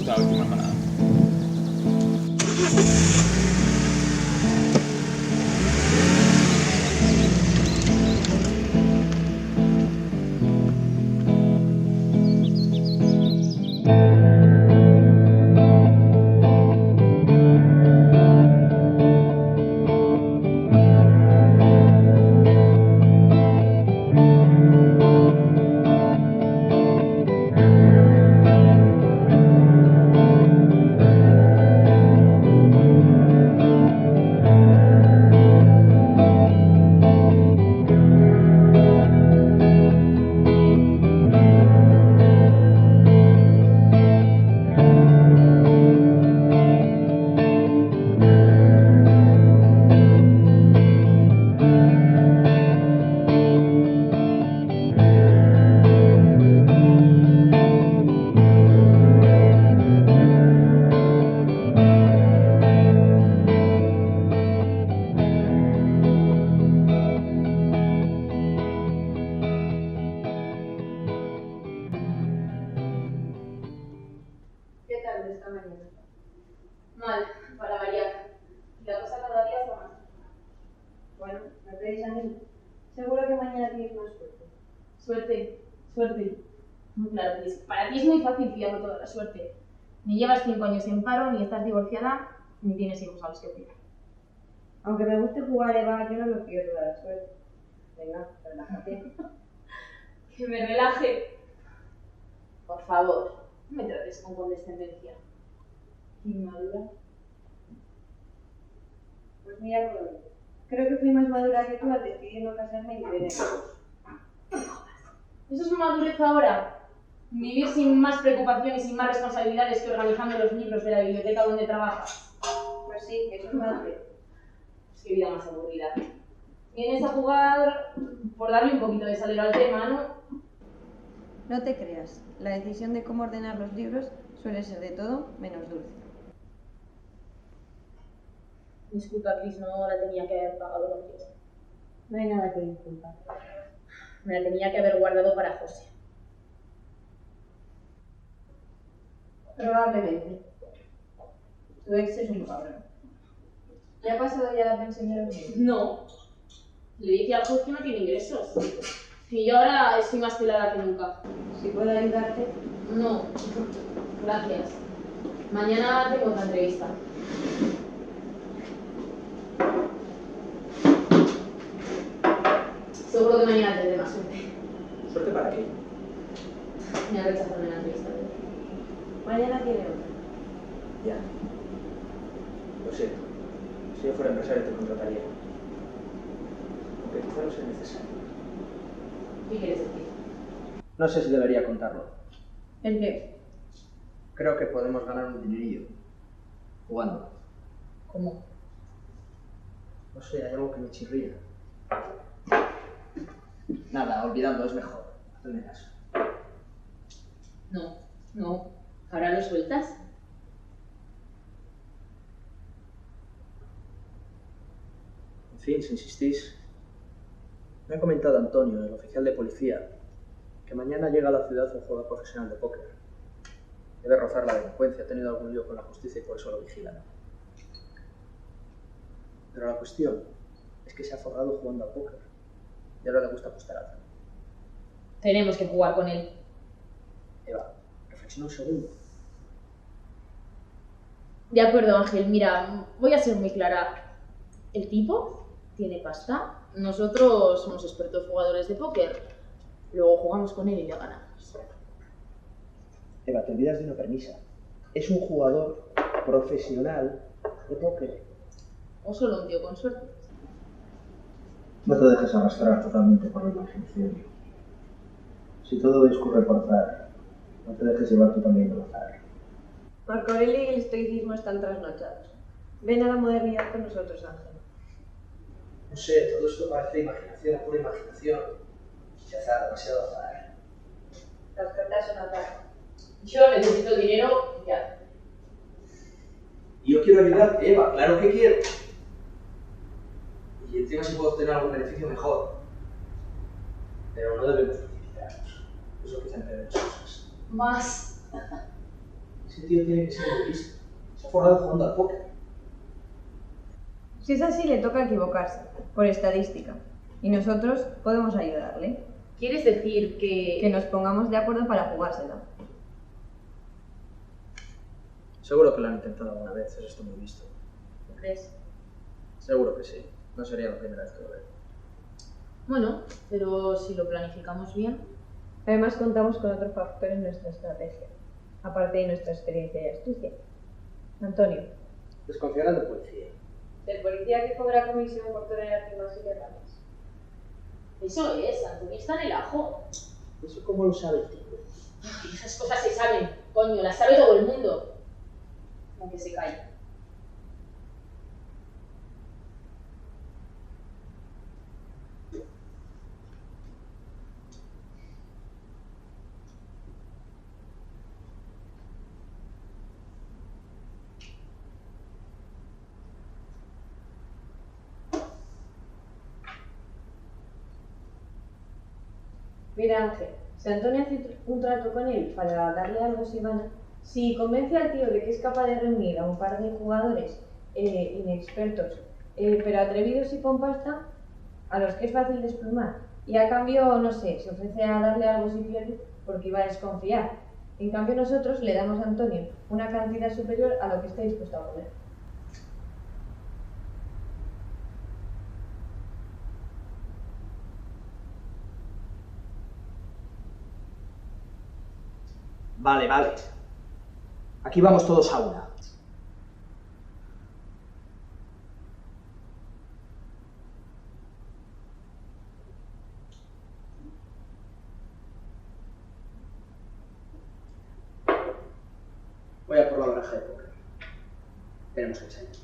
justo la última parada. ¿Qué tal esta mañana? Mal, para variar. La cosa cada día está más. Bueno, no te desanimes. Seguro que mañana tienes más suerte. Suerte. Muy claro, Cris. Para ti es muy fácil fiarlo toda la suerte. Ni llevas 5 años en paro, ni estás divorciada, ni tienes hijos a los que cuidar. Aunque me guste jugar, Eva, yo no lo quiero toda la suerte. Venga, relájate. Que me relaje. Por favor, no me trates con condescendencia. Inmadura. Pues mira, Rubén, creo que fui más madura que tú al decidir no casarme y tener hijos. ¿Eso es madurez ahora? Vivir sin más preocupaciones y sin más responsabilidades que organizando los libros de la biblioteca donde trabajas. Pues sí, eso es madurez. Pues qué vida más aburrida. Vienes a jugar por darle un poquito de salero al tema, ¿no? No te creas, la decisión de cómo ordenar los libros suele ser de todo menos dulce. Disculpa, Cris, no la tenía que haber pagado contigo. No hay nada que disculpar. Me la tenía que haber guardado para José. Probablemente. Tu ex es un cabrón. ¿Le ha pasado ya la pensión de los niños? No. Le dije al juez que no tiene ingresos. Y yo ahora estoy más pelada que nunca. Si puedo ayudarte. No. Gracias. Mañana tengo otra entrevista. Seguro que mañana tendré más suerte. ¿Suerte para qué? Me ha rechazado en la entrevista. Mañana tiene otra. Ya. Lo siento. Si yo fuera empresario te contrataría. Aunque quizá no sea necesario. ¿Qué quieres decir? No sé si debería contarlo. ¿El qué? Creo que podemos ganar un dinerillo. Jugando. ¿Cómo? No sé, hay algo que me chirría. Nada, olvidando es mejor. Hazme caso. No. ¿Ahora lo sueltas? En fin, si insistís. Me ha comentado Antonio, el oficial de policía, que mañana llega a la ciudad un jugador profesional de póker. Debe rozar la delincuencia, ha tenido algún lío con la justicia y por eso lo vigilan. Pero la cuestión es que se ha forrado jugando a póker y ahora le gusta apostar alto. Tenemos que jugar con él. Eva, reflexiona un segundo. De acuerdo, Ángel. Mira, voy a ser muy clara. El tipo tiene pasta. Nosotros somos expertos jugadores de póker. Luego jugamos con él y le ganamos. Eva, te olvidas de una premisa. Es un jugador profesional de póker. O solo un tío con suerte. No te dejes arrastrar totalmente por la imaginación. Si todo discurre por azar, no te dejes llevar tú también del azar. Marco Aurelio y el estoicismo están trasnochados. Ven a la modernidad con nosotros, Ángel. No sé, todo esto parece imaginación, pura imaginación. Y azar, demasiado azar. Las cartas son azar. Yo necesito el dinero ya. Y yo quiero ayudarte, Eva, claro que quiero. Y encima si puedo obtener algún beneficio mejor. Pero no debemos precipitarnos. Eso quizá entre las cosas. Más. Ese tío tiene que ser muy listo. Se ha forrado jugando al póker. Si es así, le toca equivocarse, por estadística. Y nosotros podemos ayudarle. ¿Quieres decir que...? Que nos pongamos de acuerdo para jugársela. Seguro que lo han intentado alguna vez, eso está muy visto. ¿No crees? Seguro que sí. No sería la primera vez que lo veo. Bueno, pero si lo planificamos bien... Además, contamos con otro factor en nuestra estrategia, aparte de nuestra experiencia y astucia. Antonio. Desconfiarán del policía. ¿Del policía que cobra comisión por tener armas ilegales? Eso es, Antonio está en el ajo. ¿Eso cómo lo sabe el tipo? Esas cosas se saben, coño, las sabe todo el mundo. Aunque se calle. Mira, Ángel, si Antonio hace un trato con él para darle algo si gana, si convence al tío de que es capaz de reunir a un par de jugadores inexpertos, pero atrevidos y con pasta, a los que es fácil desplumar, y a cambio, no sé, se ofrece a darle algo si pierde porque iba a desconfiar. En cambio nosotros le damos a Antonio una cantidad superior a lo que está dispuesto a poner. Vale, vale. Aquí vamos todos a una. Voy a por la baraja de póker. Tenemos que enseñar.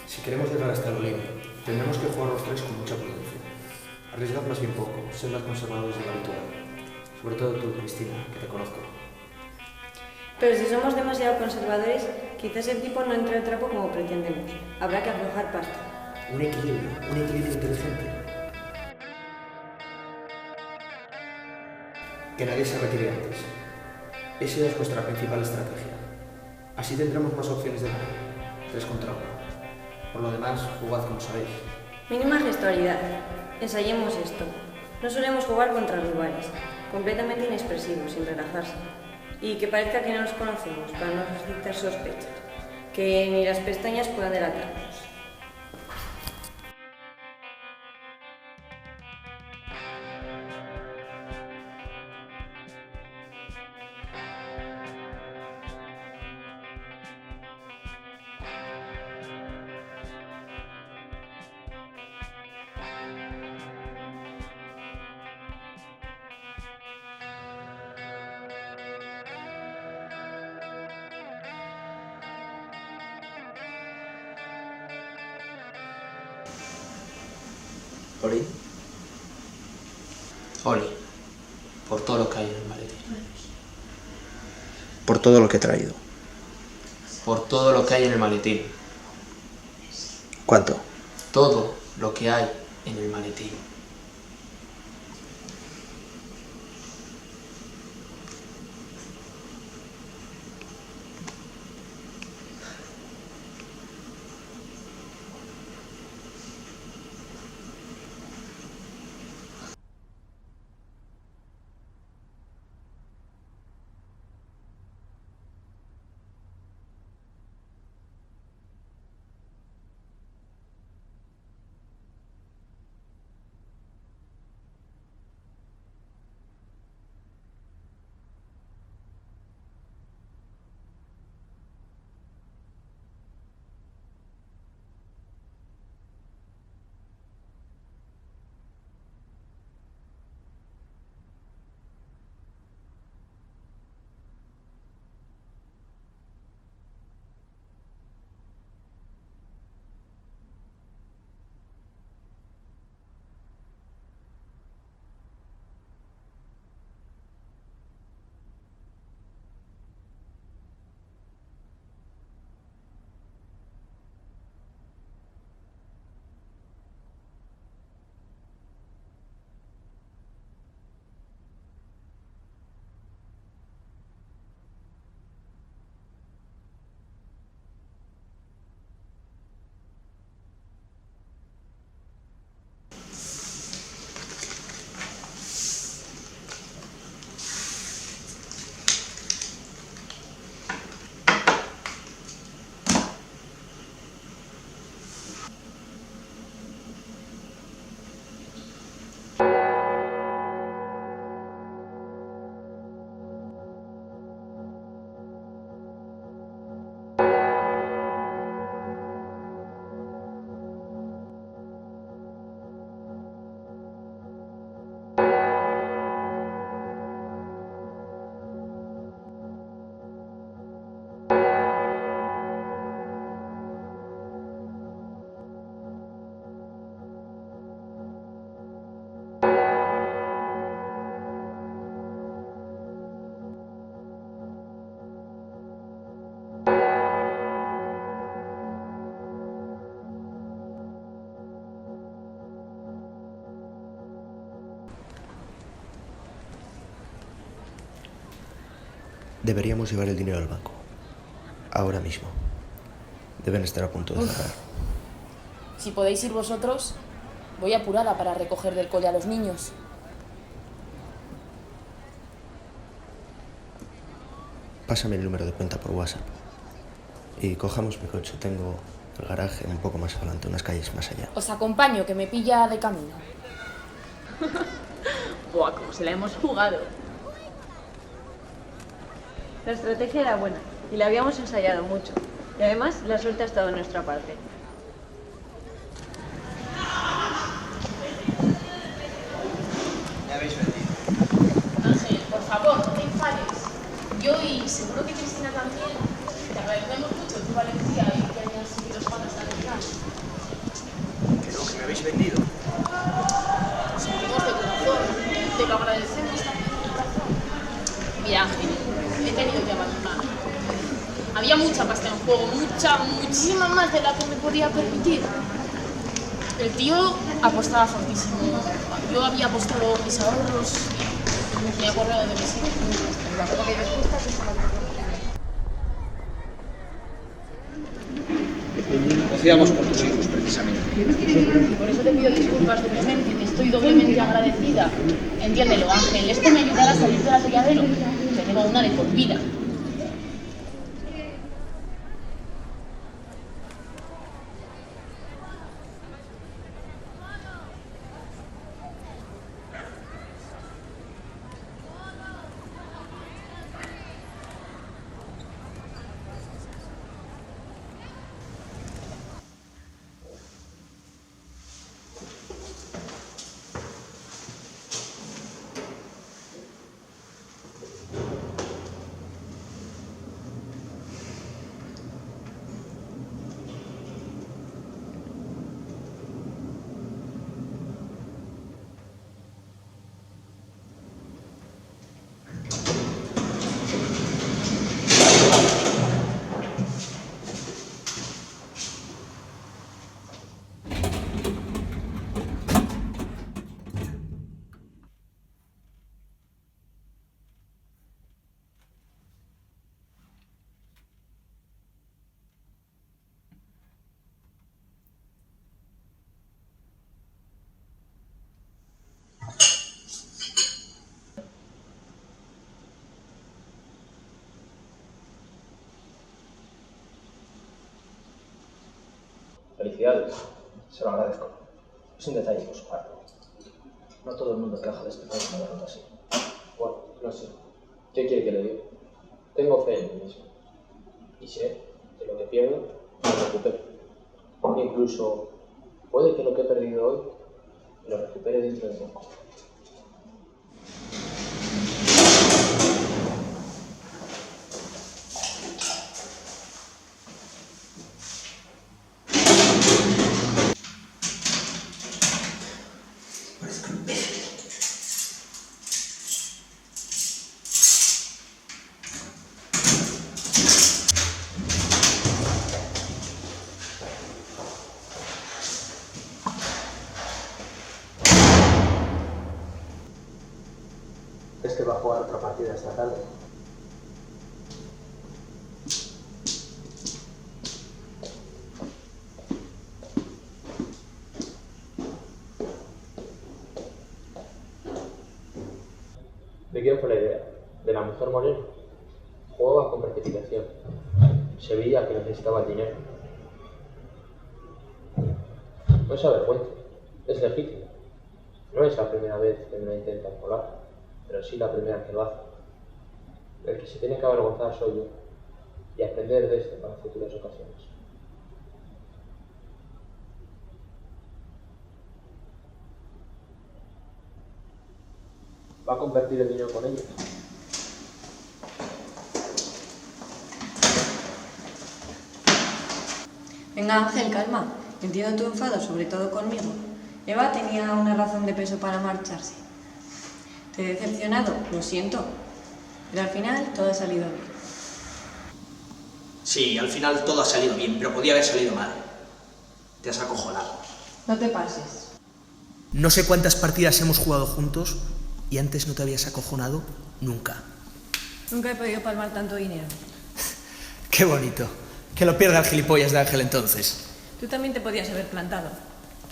Si queremos llegar hasta el Olivo, tendremos que jugar los tres con mucha prudencia. Arriesgad más bien poco, sed más conservadores de lo habitual. Sobre todo tú, Cristina, que te conozco. Pero si somos demasiado conservadores, quizás el tipo no entre al trapo como pretendemos. Habrá que aflojar pasta. Un equilibrio inteligente. Que nadie se retire antes. Esa es nuestra principal estrategia. Así tendremos más opciones de ganar. 3 contra 1. Por lo demás, jugad como sabéis. Mínima gestualidad. Ensayemos esto. No solemos jugar contra rivales, completamente inexpresivos, sin relajarse. Y que parezca que no los conocemos, para no suscitar sospechas. Que ni las pestañas puedan delatarnos. Oli. Oli. Por todo lo que hay en el maletín. Por todo lo que he traído. Por todo lo que hay en el maletín. ¿Cuánto? Todo lo que hay en el maletín. Deberíamos llevar el dinero al banco. Ahora mismo. Deben estar a punto de cerrar. Si podéis ir vosotros, voy apurada para recoger del cole a los niños. Pásame el número de cuenta por WhatsApp. Y cojamos mi coche. Tengo el garaje un poco más adelante, unas calles más allá. Os acompaño, que me pilla de camino. Buah, como se la hemos jugado. La estrategia era buena y la habíamos ensayado mucho. Y además, la suerte ha estado en nuestra parte. Me habéis vendido. Ángel, por favor, no te enfades. Yo y seguro que Cristina también te agradecemos mucho tu valentía y que hayas seguido los pasos hasta el final. ¿Que no, que me habéis vendido? Sentimos de corazón, te lo agradecemos también de corazón. Mira, Ángel, he tenido que abandonar. Había mucha pasta en juego, muchísima más de la que me podía permitir. El tío apostaba fortísimo. Yo había apostado mis ahorros y me he acordado de mis hijos. Decíamos por tus hijos, precisamente. Y por eso te pido disculpas doblemente, te estoy doblemente agradecida. Entiéndelo, Ángel, esto me ayudará a salir del atolladero. Te debo una de por vida. Felicidades, se lo agradezco. Es un detalle por su parte. No todo el mundo trabaja de este país una derrota así. Bueno, no sé. ¿Qué quiere que le diga? Tengo fe en mí mismo. Y sé que lo que pierdo, lo recupero. Incluso puede que lo que he perdido hoy lo recupere dentro de poco. ¿Es que va a jugar otra partida esta tarde? ¿De quién fue la idea? ¿De la mujer morena? Jugaba con precipitación. Se veía que necesitaba el dinero. No se avergüence. Es legítimo. No es la primera vez que me lo intentan colar, pero sí la primera que lo hace. El que se tiene que avergonzar soy yo, y aprender de esto para futuras ocasiones. ¿Va a compartir el dinero con ellos? Venga, Ángel, calma. Entiendo tu enfado, sobre todo conmigo. Eva tenía una razón de peso para marcharse. Te he decepcionado, lo siento. Pero al final todo ha salido bien. Sí, al final todo ha salido bien, pero podía haber salido mal. Te has acojonado. No te pases. No sé cuántas partidas hemos jugado juntos y antes no te habías acojonado nunca. Nunca he podido palmar tanto dinero. Qué bonito. Que lo pierda el gilipollas de Ángel entonces. Tú también te podías haber plantado.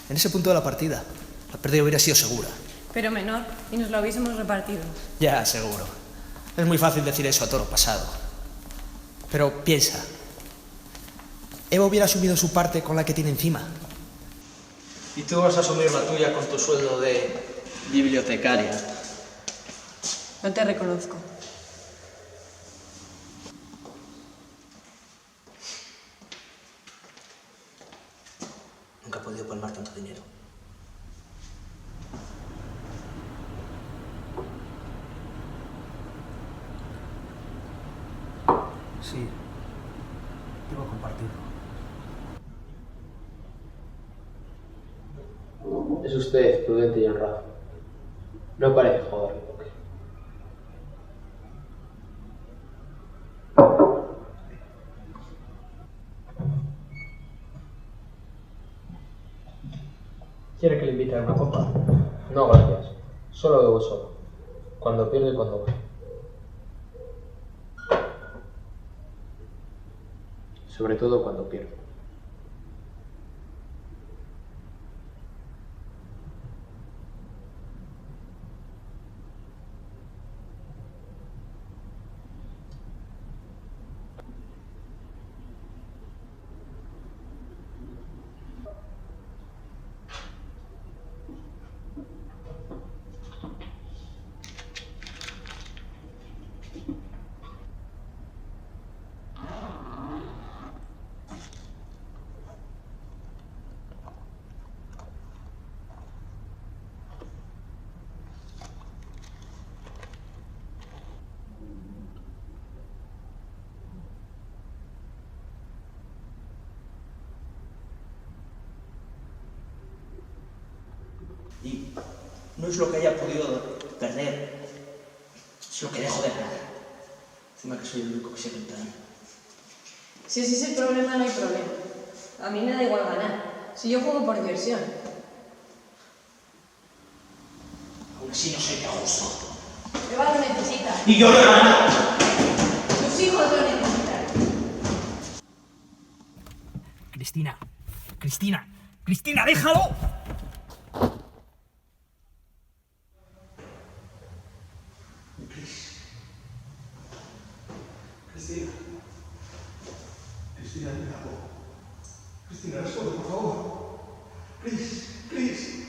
En ese punto de la partida, la pérdida hubiera sido segura. Pero menor, y nos lo hubiésemos repartido. Ya, seguro. Es muy fácil decir eso a toro pasado. Pero piensa. Eva hubiera asumido su parte con la que tiene encima. Y tú vas a asumir la tuya con tu sueldo de bibliotecaria. No te reconozco. Nunca he podido palmar tanto dinero. Sí, debo compartirlo. Es usted prudente y honrado. No parece jugador de póker. ¿Quiere que le invite a una copa? No, gracias. Solo bebo solo. Cuando pierdo y cuando gano. Sobre todo cuando pierdo. Y no es lo que haya podido perder, es lo que dejo de ganar. Encima que soy el único que se cuenta ahí. Si ese es el problema, no hay problema. A mí me da igual ganar. Si yo juego por diversión. Aún así no soy de justo. Eva lo necesita. Y yo lo he ganado. Sus hijos lo necesitan. Cristina, Cristina, Cristina, déjalo. Cristina, déjalo. Cristina, responde, por favor. Please, please.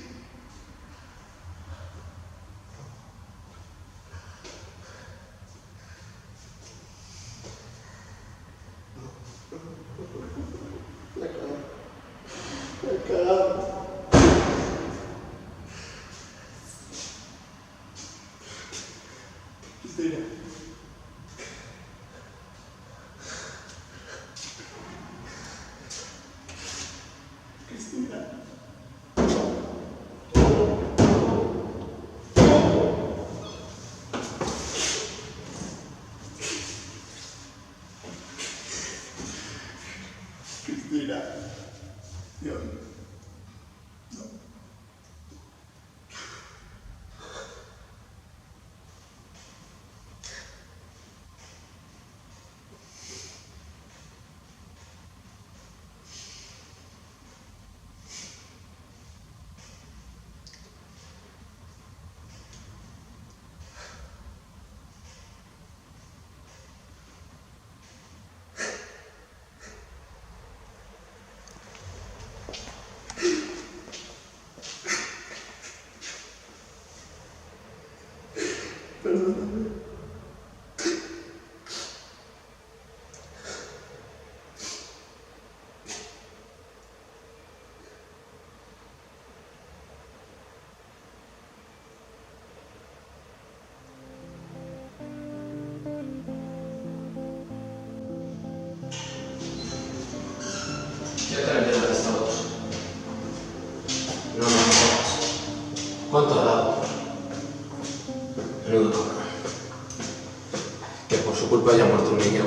Cristina. Cristina. Cristina. Dios. No. Perdóname. Yo también tengo estados. No me jodas. ¿Cuánto ha dado? Menudo cabrón. Que por su culpa haya muerto un niño.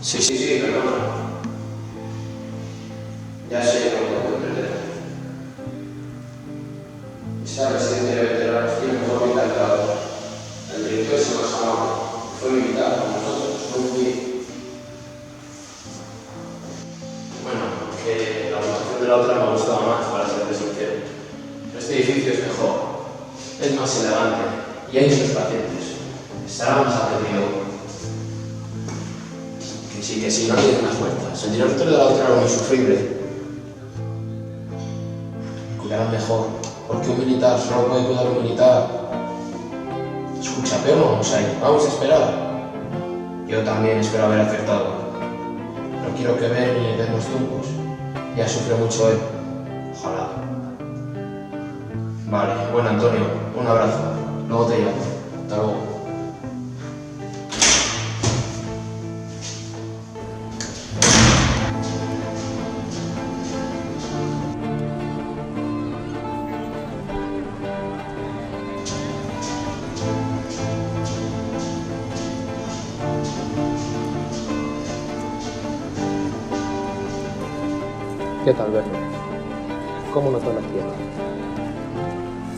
Sí, perdona. Ya sé que no puedo comprender. Esa residencia de veteranos tiene mejor vida que la otra. El director es más amable. Fue mi invitado con nosotros. No fui. Bueno, que la ubicación de la otra me ha gustado más, para serte sincero. Este edificio es mejor. Es más elegante. Y hay menos pacientes. Estará más atendido. Que sí, no tiene unas vueltas. El director de la otra era muy insufrible. Cuidarán mejor, porque un militar solo puede cuidar a un militar. Escucha, pero no vamos a ir. Vamos a esperar. Yo también espero haber acertado. No quiero que vean ni den los tumbos. Ya sufre mucho él. Ojalá. Vale, bueno Antonio, un abrazo. Luego te llamo. Hasta luego. ¿Qué tal, Berno? ¿Cómo notó la tierra?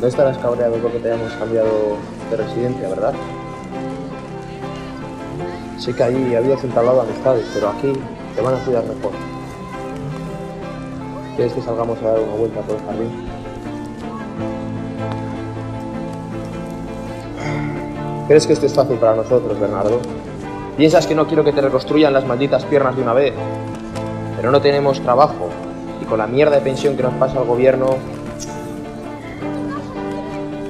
No estarás cabreado porque te hayamos cambiado de residencia, ¿verdad? Sé que allí habías entablado amistades, pero aquí te van a cuidar mejor. ¿Quieres que salgamos a dar una vuelta por el jardín? ¿Crees que esto es fácil para nosotros, Bernardo? ¿Piensas que no quiero que te reconstruyan las malditas piernas de una vez? Pero no tenemos trabajo. Y con la mierda de pensión que nos pasa el gobierno,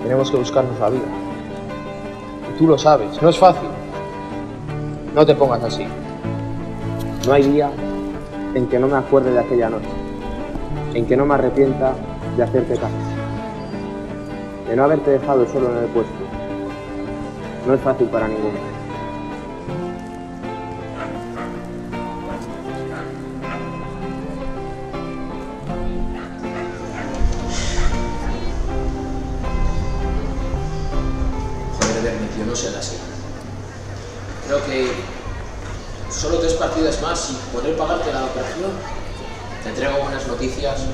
tenemos que buscarnos la vida. Y tú lo sabes, no es fácil. No te pongas así. No hay día en que no me acuerde de aquella noche, en que no me arrepienta de hacerte caso, de no haberte dejado solo en el puesto. No es fácil para ninguno. Yo no sé así. Creo que solo 3 partidas más y poder pagarte la operación. Te entrego buenas noticias.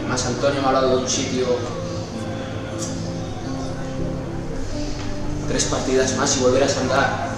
Además, Antonio me ha hablado de un sitio. 3 partidas más y volverás a andar.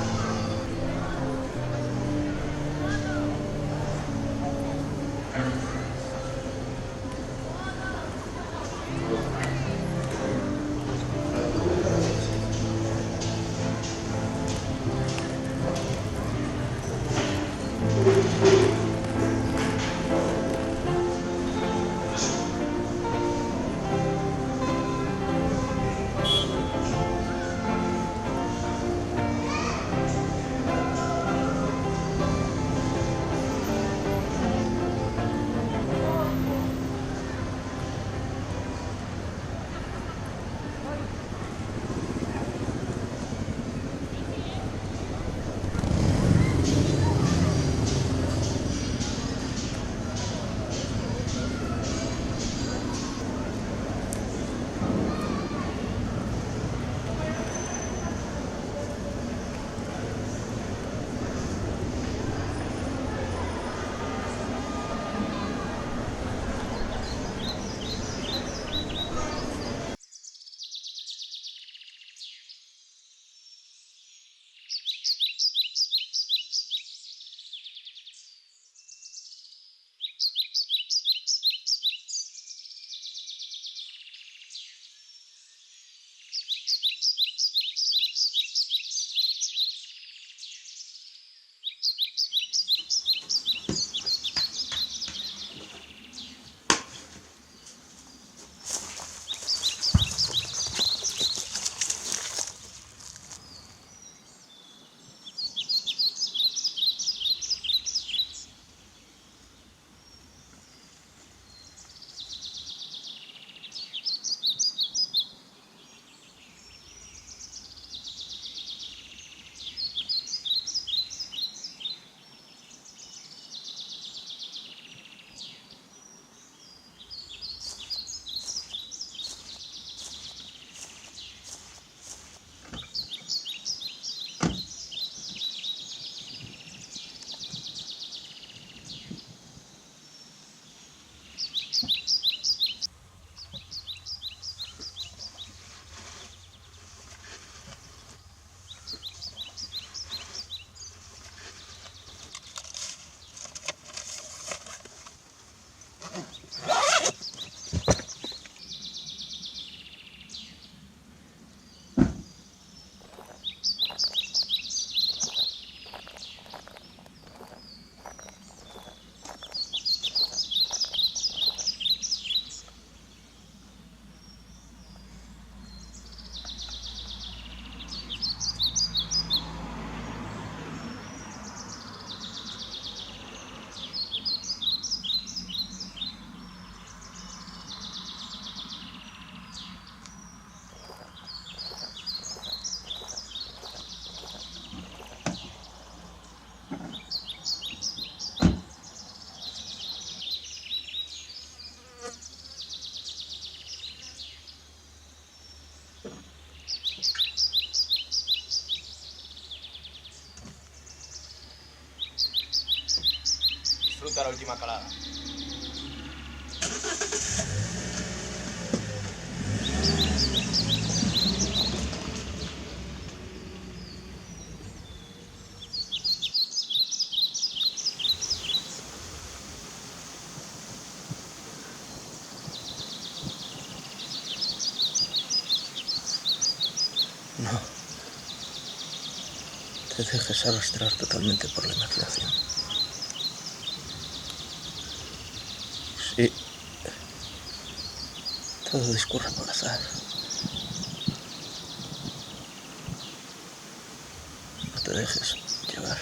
junto a la última calada. No. Te dejes arrastrar totalmente por la imaginación. Sí. Todo discurre por azar. No te dejes llevar.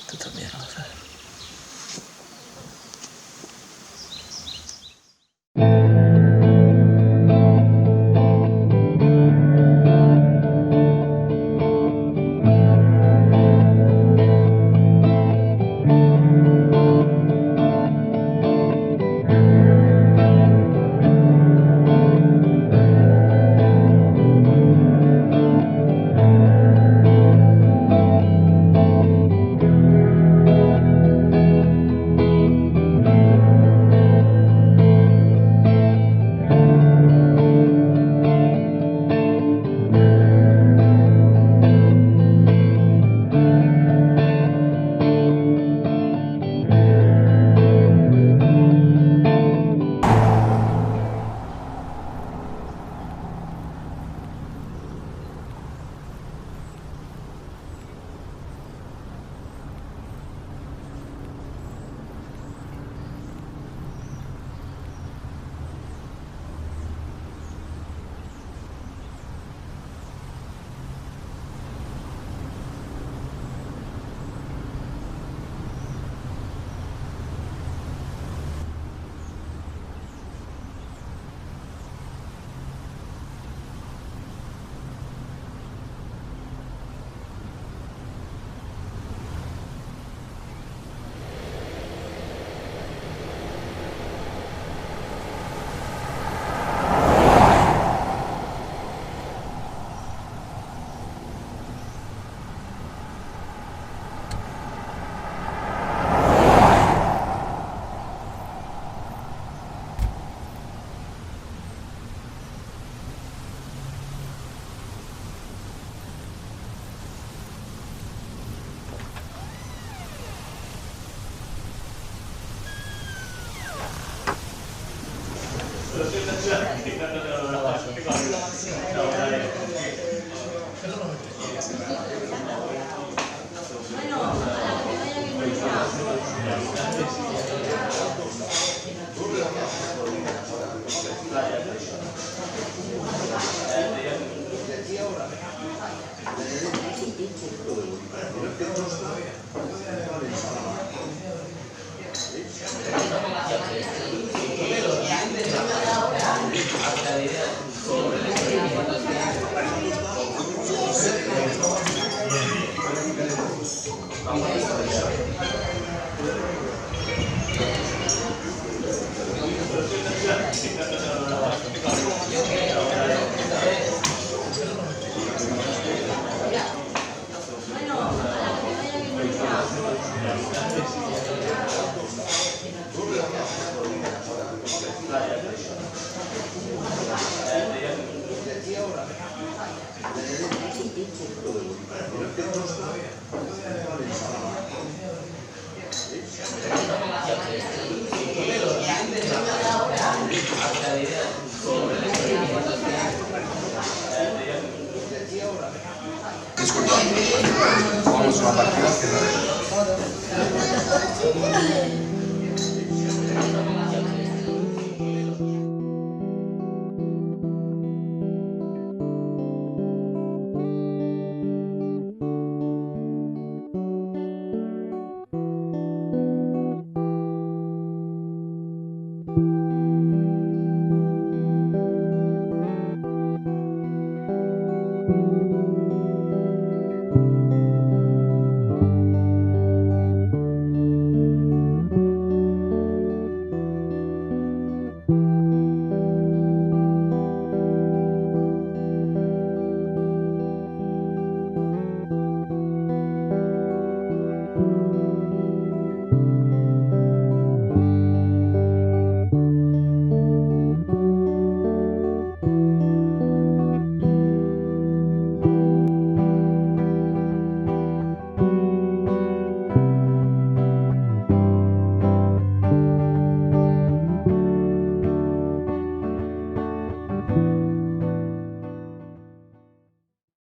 Tú también al azar. Vamos a